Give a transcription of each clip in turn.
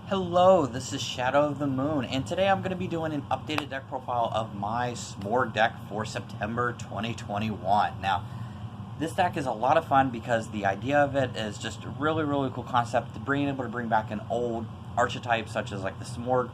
Hello, this is Shadow of the Moon, and today I'm going to be doing an updated deck profile of my Smorg deck for September 2021. Now, this deck is a lot of fun because the idea of it is just a really cool concept, being able to bring back an old archetype such as like the Smorg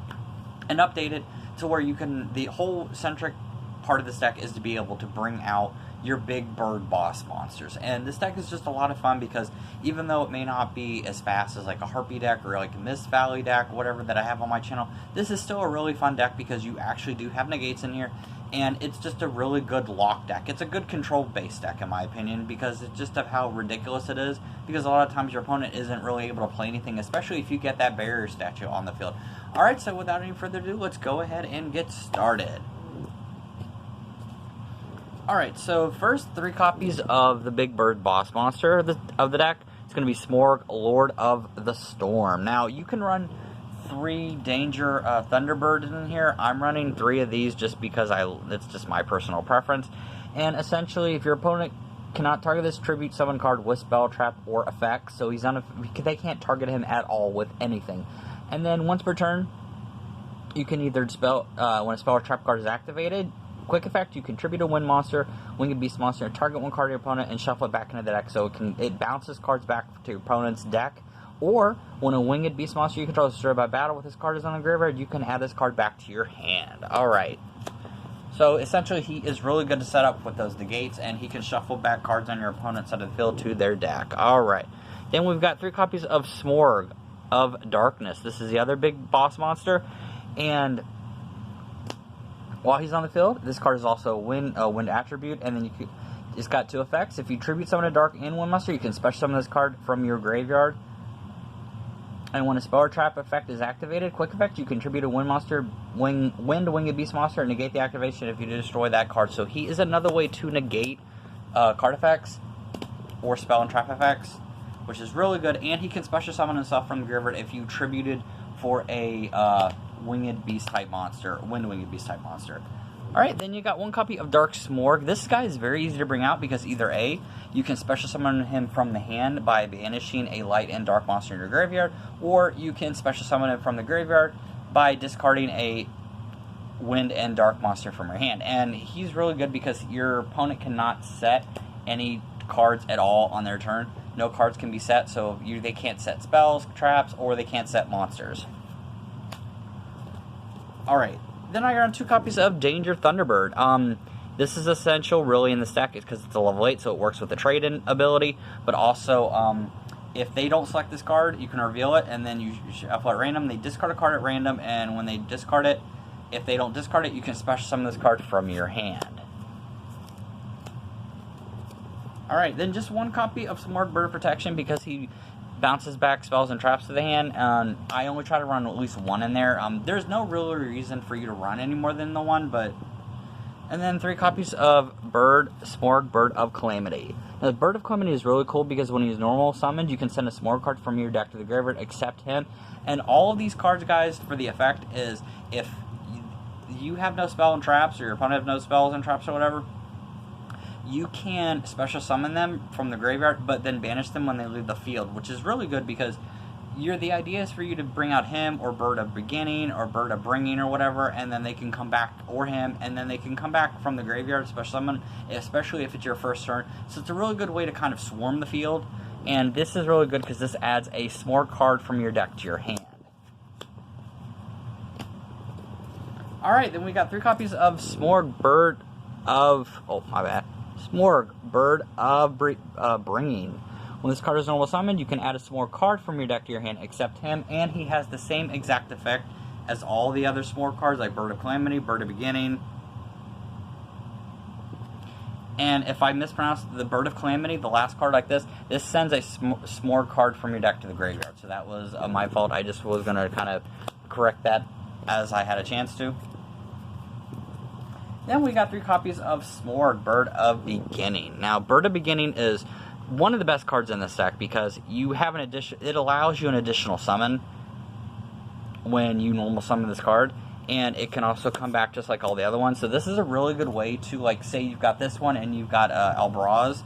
and update it to where you can, the whole centric part of this deck is to be able to bring out your big bird boss monsters. And this deck is just a lot of fun because even though it may not be as fast as like a Harpy deck or like a Mist Valley deck, whatever that I have on my channel, this is still a really fun deck because you actually do have negates in here, and it's just a really good lock deck. It's a good control based deck in my opinion because it's just of how ridiculous it is, because a lot of times your opponent isn't really able to play anything, especially if you get that barrier statue on the field. Alright, so without any further ado, let's go ahead and get started. Alright, so first 3 copies of the Big Bird Boss Monster of the deck. It's going to be Smorg, Lord of the Storm. Now, you can run 3 Danger Thunderbirds in here. I'm running 3 of these just because it's just my personal preference. And essentially, if your opponent cannot target this tribute summon card with Spell, Trap, or Effect, so they can't target him at all with anything. And then once per turn, you can either when a Spell or Trap card is activated, quick effect, you contribute a wind monster, winged beast monster, target one card of your opponent, and shuffle it back into the deck. So it bounces cards back to your opponent's deck. Or when a winged beast monster you control is destroyed by battle with this card is on the graveyard, you can add this card back to your hand. Alright. So essentially he is really good to set up with those negates, and he can shuffle back cards on your opponent's side of the field to their deck. Alright. Then we've got 3 copies of Smorg of Darkness. This is the other big boss monster. And while he's on the field, this card is also a wind attribute, and then it's got 2 effects. If you tribute summon a dark and wind monster, you can special summon this card from your graveyard. And when a spell or trap effect is activated, quick effect, you contribute a wind monster, winged beast monster, and negate the activation if you destroy that card. So he is another way to negate card effects or spell and trap effects, which is really good. And he can special summon himself from the graveyard if you tributed for a winged beast type monster, winged beast type monster. Alright, then you got 1 copy of Dark Smorg. This guy is very easy to bring out because either A, you can special summon him from the hand by banishing a light and dark monster in your graveyard, or you can special summon him from the graveyard by discarding a wind and dark monster from your hand. And he's really good because your opponent cannot set any cards at all on their turn. No cards can be set, so they can't set spells, traps, or they can't set monsters. Alright, then I got 2 copies of Danger Thunderbird. This is essential really in this deck because it's a level 8, so it works with the trade-in ability, but also if they don't select this card, you can reveal it, and then you shuffle at random. They discard a card at random, and when they discard it, if they don't discard it, you can special summon this card from your hand. Alright, then just 1 copy of Smorg Bird Protection because he bounces back spells and traps to the hand, and I only try to run at least 1 in there. There's no real reason for you to run any more than the 1, but... And then 3 copies of Smorg Bird of Calamity. Now, the Bird of Calamity is really cool because when he's normal summoned, you can send a Smorg card from your deck to the graveyard, except him. And all of these cards, guys, for the effect is if you have no spell and traps, or your opponent has no spells and traps or whatever, you can special summon them from the graveyard, but then banish them when they leave the field, which is really good because the idea is for you to bring out him, or Bird of Beginning, or Bird of Bringing, or whatever, and then they can come back, or him, and then they can come back from the graveyard, special summon, especially if it's your first turn. So it's a really good way to kind of swarm the field, and this is really good because this adds a Smorg card from your deck to your hand. Alright, then we got 3 copies of Smorg Bird of... Oh, my bad. Smorg Bird of Bringing. When this card is normal summoned, you can add a Smorg card from your deck to your hand, except him, and he has the same exact effect as all the other Smorg cards, like Bird of Calamity, Bird of Beginning. And if I mispronounce the Bird of Calamity, the last card like this sends a Smorg card from your deck to the graveyard. So that was my fault. I just was going to kind of correct that as I had a chance to. Then we got 3 copies of Smorg Bird of Beginning. Now, Bird of Beginning is one of the best cards in this deck because you have it allows you an additional summon when you normal summon this card, and it can also come back just like all the other ones. So this is a really good way to, like, say you've got this one and you've got Albraz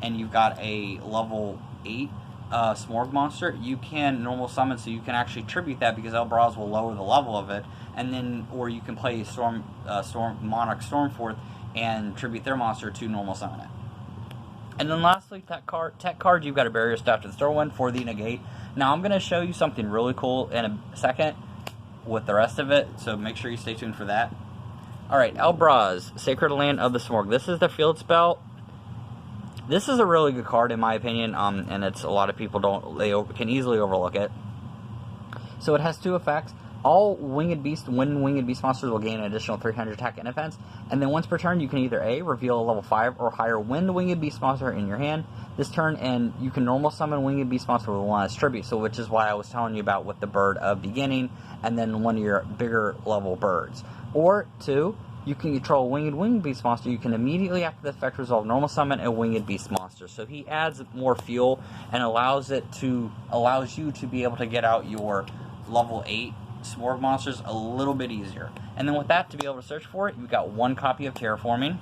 and you've got a level 8 Smorg monster, you can normal summon, so you can actually tribute that because Elbraz will lower the level of it, and then, or you can play Monarch Stormforth and tribute their monster to normal summon it. And then lastly, tech card, you've got a barrier staff to the store one for the negate. Now I'm going to show you something really cool in a second with the rest of it, so make sure you stay tuned for that. Alright, Elbraz, Sacred Land of the Smorg. This is the field spell. This is a really good card in my opinion, and it's a lot of people can easily overlook it. So it has two effects. All winged beast monsters will gain an additional 300 attack and defense, and then once per turn you can either A, reveal a level 5 or higher winged beast monster in your hand this turn, and you can normal summon winged beast monster with one as tribute, so which is why I was telling you about with the bird of beginning and then one of your bigger level birds. Or 2, you can control a winged beast monster. You can immediately after the effect resolve normal summon a winged beast monster. So he adds more fuel and allows you to be able to get out your level 8 Smorg monsters a little bit easier. And then with that, to be able to search for it, you've got 1 copy of Terraforming.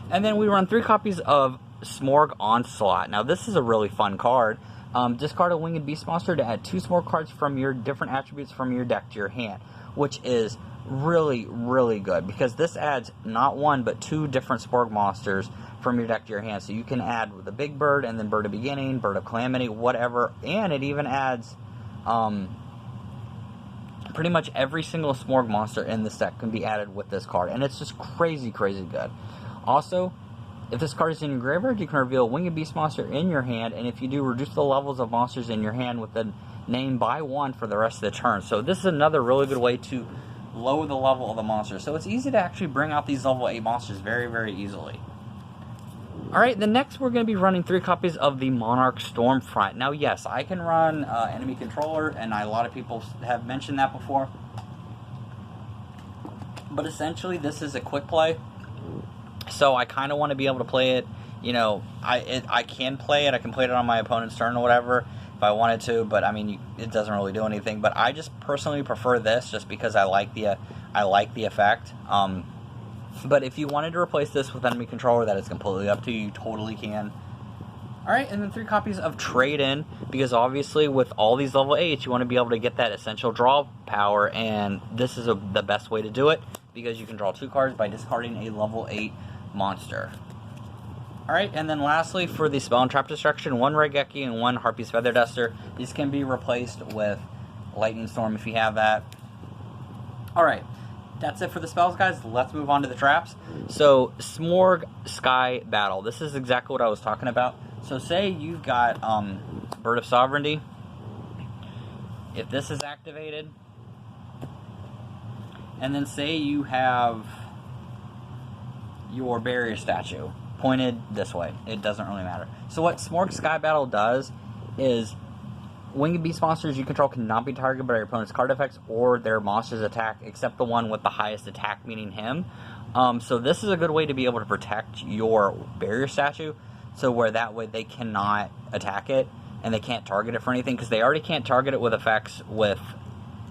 And then we run 3 copies of Smorg Onslaught. Now this is a really fun card. Discard a winged beast monster to add 2 Smorg cards from your different attributes from your deck to your hand, which is really, really good because this adds not 1 but 2 different Smorg monsters from your deck to your hand. So you can add the big bird and then bird of beginning, bird of calamity, whatever, and it even adds pretty much every single Smorg monster in this deck can be added with this card, and it's just crazy, crazy good. Also, if this card is in your graveyard, you can reveal a winged beast monster in your hand, and if you do, reduce the levels of monsters in your hand with the name by 1 for the rest of the turn. So this is another really good way to lower the level of the monster. So it's easy to actually bring out these level 8 monsters very, very easily. Alright, then next we're going to be running 3 copies of the Monarch Stormfront. Now yes, I can run enemy controller, and a lot of people have mentioned that before. But essentially this is a quick play. So I kind of want to be able to play it, you know, I can play it, I can play it on my opponent's turn or whatever if I wanted to, but I mean, it doesn't really do anything. But I just personally prefer this just because I like the effect. But if you wanted to replace this with enemy controller, that is completely up to you. You totally can. Alright, and then 3 copies of Trade In, because obviously with all these level 8s, you want to be able to get that essential draw power, and this is the best way to do it, because you can draw 2 cards by discarding a level 8 monster. Alright, and then lastly, for the Spell and Trap Destruction, 1 Regeki and 1 Harpy's Feather Duster. These can be replaced with Lightning Storm if you have that. Alright. That's it for the spells, guys. Let's move on to the traps. So, Smorg Sky Battle. This is exactly what I was talking about. So, say you've got Bird of Sovereignty. If this is activated, and then say you have your barrier statue pointed this way. It doesn't really matter. So, what Smorg Sky Battle does is winged beast monsters you control cannot be targeted by your opponent's card effects or their monster's attack, except the one with the highest attack, meaning him. So this is a good way to be able to protect your barrier statue, so where that way they cannot attack it, and they can't target it for anything, because they already can't target it with effects with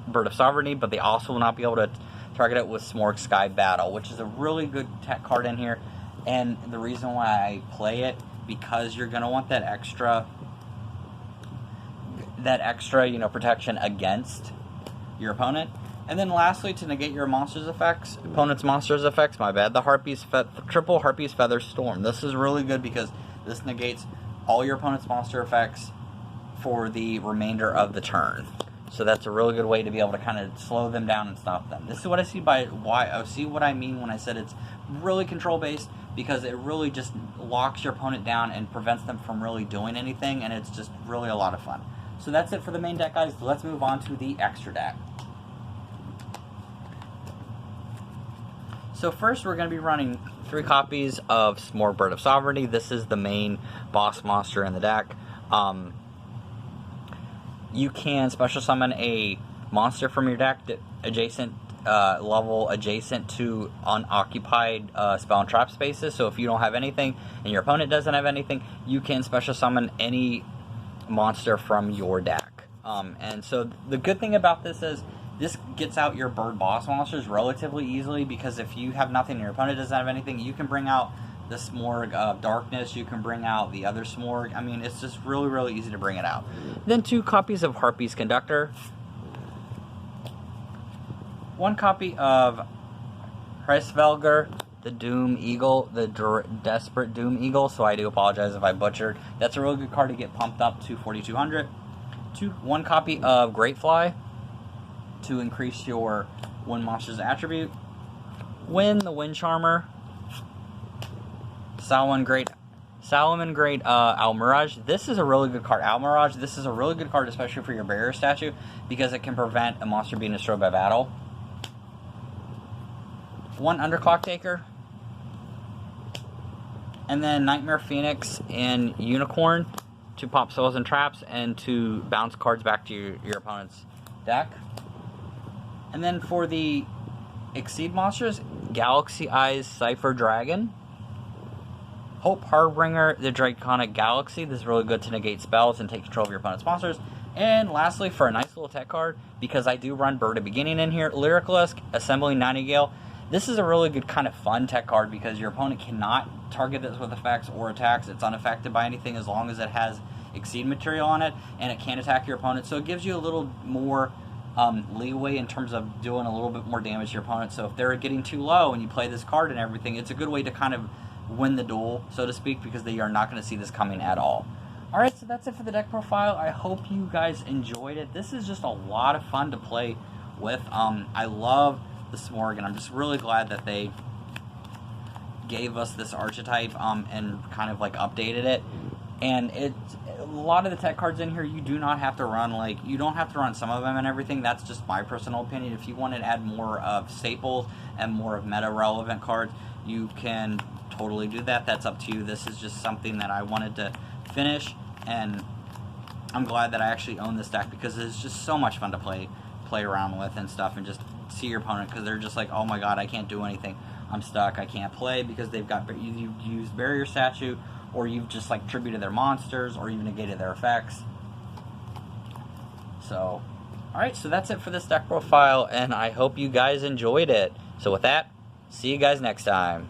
Bird of Sovereignty, but they also will not be able to target it with Smorg Sky Battle, which is a really good tech card in here. And the reason why I play it, because you're going to want that extra, you know, protection against your opponent. And then lastly, to negate your opponent's monster's effects, the triple Harpy's Feather Storm. This is really good because this negates all your opponent's monster effects for the remainder of the turn. So that's a really good way to be able to kind of slow them down and stop them. This is what I see what I mean when I said it's really control based, because it really just locks your opponent down and prevents them from really doing anything, and it's just really a lot of fun. So that's it for the main deck, guys. Let's move on to the extra deck. So first we're going to be running 3 copies of Smorg Bird of Sovereignty. This is the main boss monster in the deck. You can special summon a monster from your deck level adjacent to unoccupied spell and trap spaces. So if you don't have anything and your opponent doesn't have anything, you can special summon any monster from your deck. And so the good thing about this is this gets out your bird boss monsters relatively easily, because if you have nothing and your opponent doesn't have anything, you can bring out the Smorg of Darkness, you can bring out the other Smorg. I mean, it's just really, really easy to bring it out. Then 2 copies of Harpy's Conductor. 1 copy of Hreisvelger, the Doom Eagle, the Desperate Doom Eagle, so I do apologize if I butchered. That's a really good card to get pumped up to 4,200. 1 copy of Greatfly to increase your Wind Monster's attribute. Wind, the Wind Charmer. Salomon Great Almirage. This is a really good card. Almirage, this is a really good card, especially for your barrier statue, because it can prevent a monster being destroyed by battle. 1 Underclock Taker. And then Nightmare Phoenix and Unicorn to pop spells and traps and to bounce cards back to your opponent's deck. And then for the Exceed monsters, Galaxy Eyes Cypher Dragon. Hope Harbinger, the Draconic Galaxy. This is really good to negate spells and take control of your opponent's monsters. And lastly, for a nice little tech card, because I do run Bird of Beginning in here, Lyricalisk, Assembling Nightingale. This is a really good kind of fun tech card because your opponent cannot target this with effects or attacks. It's unaffected by anything as long as it has Exceed material on it, and it can attack your opponent. So it gives you a little more leeway in terms of doing a little bit more damage to your opponent. So if they're getting too low and you play this card and everything, it's a good way to kind of win the duel, so to speak, because they are not going to see this coming at all. Alright, so that's it for the deck profile. I hope you guys enjoyed it. This is just a lot of fun to play with. I love the Smorg, and I'm just really glad that they gave us this archetype and kind of like updated it. And a lot of the tech cards in here, you do not have to run, like, you don't have to run some of them and everything. That's just my personal opinion. If you want to add more of staples and more of meta relevant cards, you can totally do that. That's up to you. This is just something that I wanted to finish, and I'm glad that I actually own this deck because it's just so much fun to play around with and stuff, and just see your opponent, because they're just like, oh my god, I can't do anything, I'm stuck, I can't play, because they've got, you've used barrier statue, or you've just like tributed their monsters, or you've negated their effects. So alright, so that's it for this deck profile, and I hope you guys enjoyed it. So with that, see you guys next time.